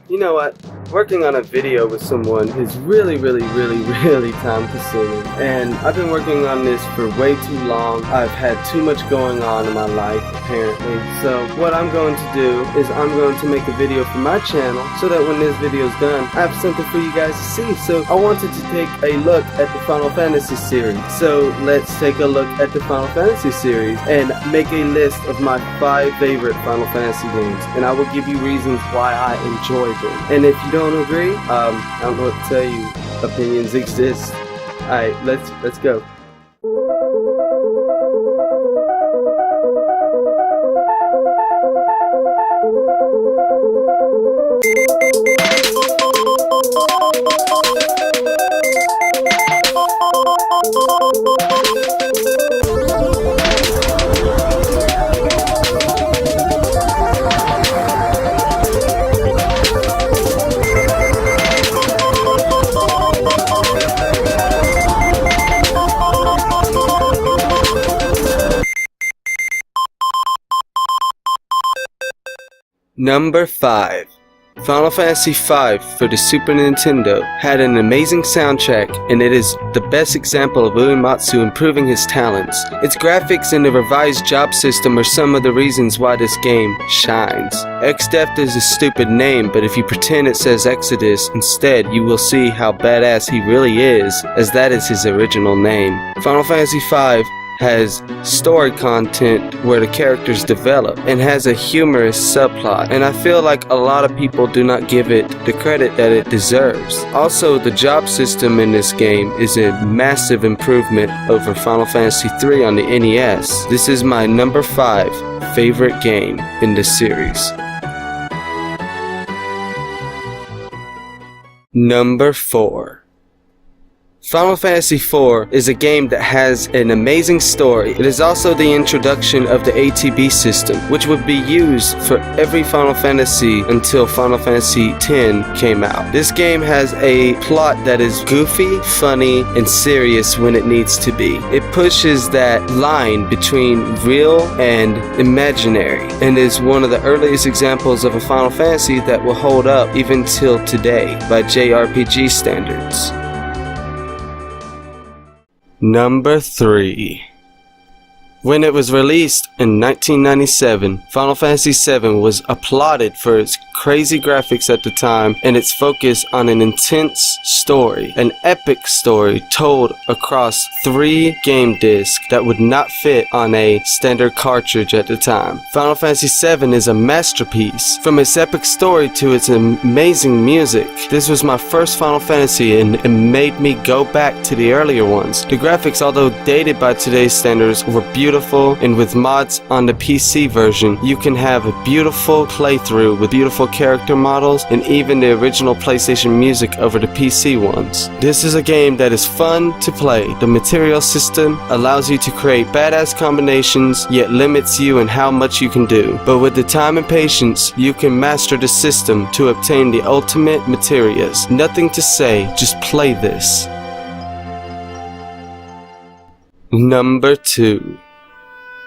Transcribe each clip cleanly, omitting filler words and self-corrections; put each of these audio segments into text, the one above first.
You know what? Working on a video with someone is really time consuming. And I've been working on this for way too long. I've had too much going on in my life, apparently. So what I'm going to do is I'm going to make a video for my channel so that when this video is done, I have something for you guys to see. So I wanted to take a look at the Final Fantasy series. So let's take a look at the Final Fantasy series and make a list of my 5 favorite Final Fantasy games. And I will give you reasons why I enjoy them. And if you don't agree, I don't know what to tell you. Opinions exist. Alright, let's go. Number 5. Final Fantasy V for the Super Nintendo had an amazing soundtrack, and it is the best example of Uematsu improving his talents. Its graphics and the revised job system are some of the reasons why this game shines. Exdeath is a stupid name, but if you pretend it says Exodus instead, you will see how badass he really is, as that is his original name. Final Fantasy V has story content where the characters develop and has a humorous subplot, and I feel like a lot of people do not give it the credit that it deserves. Also, the job system in this game is a massive improvement over Final Fantasy III on the NES. This is my number 5 favorite game in this series. Number 4. Final Fantasy IV is a game that has an amazing story. It is also the introduction of the ATB system, which would be used for every Final Fantasy until Final Fantasy X came out. This game has a plot that is goofy, funny, and serious when it needs to be. It pushes that line between real and imaginary, and is one of the earliest examples of a Final Fantasy that will hold up even till today by JRPG standards. Number 3. When it was released in 1997, Final Fantasy VII was applauded for its crazy graphics at the time and its focus on an intense story, an epic story told across 3 game discs that would not fit on a standard cartridge at the time. Final Fantasy VII is a masterpiece. From its epic story to its amazing music, this was my first Final Fantasy and it made me go back to the earlier ones. The graphics, although dated by today's standards, were beautiful, and with mods on the PC version, you can have a beautiful playthrough with beautiful character models and even the original PlayStation music over the PC ones. This is a game that is fun to play. The material system allows you to create badass combinations, yet limits you in how much you can do. But with the time and patience, you can master the system to obtain the ultimate materials. Nothing to say, just play this. Number 2.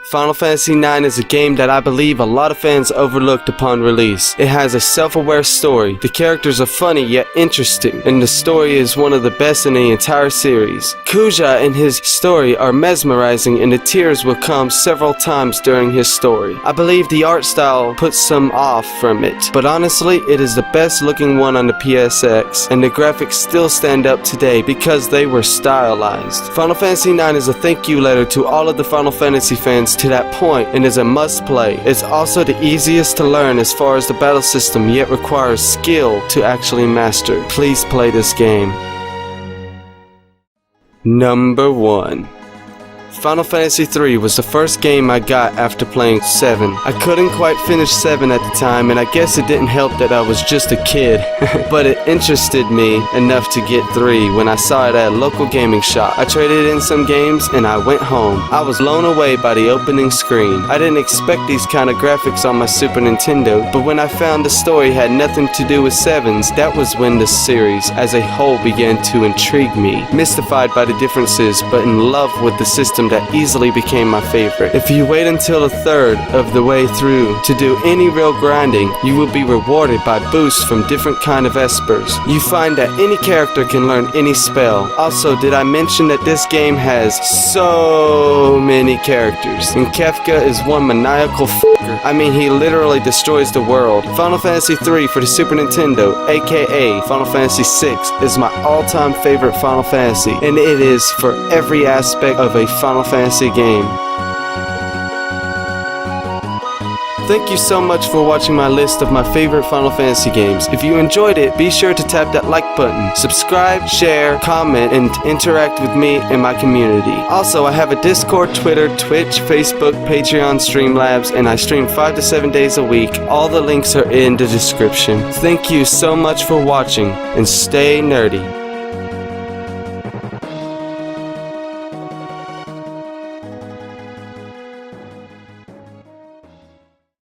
Final Fantasy IX is a game that I believe a lot of fans overlooked upon release. It has a self-aware story, the characters are funny yet interesting, and the story is one of the best in the entire series. Kuja and his story are mesmerizing, and the tears will come several times during his story. I believe the art style puts some off from it, but honestly it is the best looking one on the PSX, and the graphics still stand up today because they were stylized. Final Fantasy IX is a thank you letter to all of the Final Fantasy fans to that point and is a must play. It's also the easiest to learn as far as the battle system, yet requires skill to actually master. Please play this game. Number 1. Final Fantasy III was the first game I got after playing 7. I couldn't quite finish 7 at the time, and I guess it didn't help that I was just a kid, but it interested me enough to get 3 when I saw it at a local gaming shop. I traded in some games and I went home. I was blown away by the opening screen. I didn't expect these kind of graphics on my Super Nintendo, but when I found the story had nothing to do with 7's, that was when the series as a whole began to intrigue me. Mystified by the differences, but in love with the system game that easily became my favorite. If you wait until a third of the way through to do any real grinding, you will be rewarded by boosts from different kind of espers. You find that any character can learn any spell. Also, did I mention that this game has so many characters? And Kefka is one maniacal fucker. I mean, he literally destroys the world. Final Fantasy III for the Super Nintendo, aka Final Fantasy VI, is my all-time favorite Final Fantasy, and it is for every aspect of a Final Fantasy game. Thank you so much for watching my list of my favorite Final Fantasy games. If you enjoyed it, be sure to tap that like button, subscribe, share, comment, and interact with me and my community. Also, I have a Discord, Twitter, Twitch, Facebook, Patreon, Streamlabs, and I stream 5 to 7 days a week. All the links are in the description. Thank you so much for watching, and stay nerdy.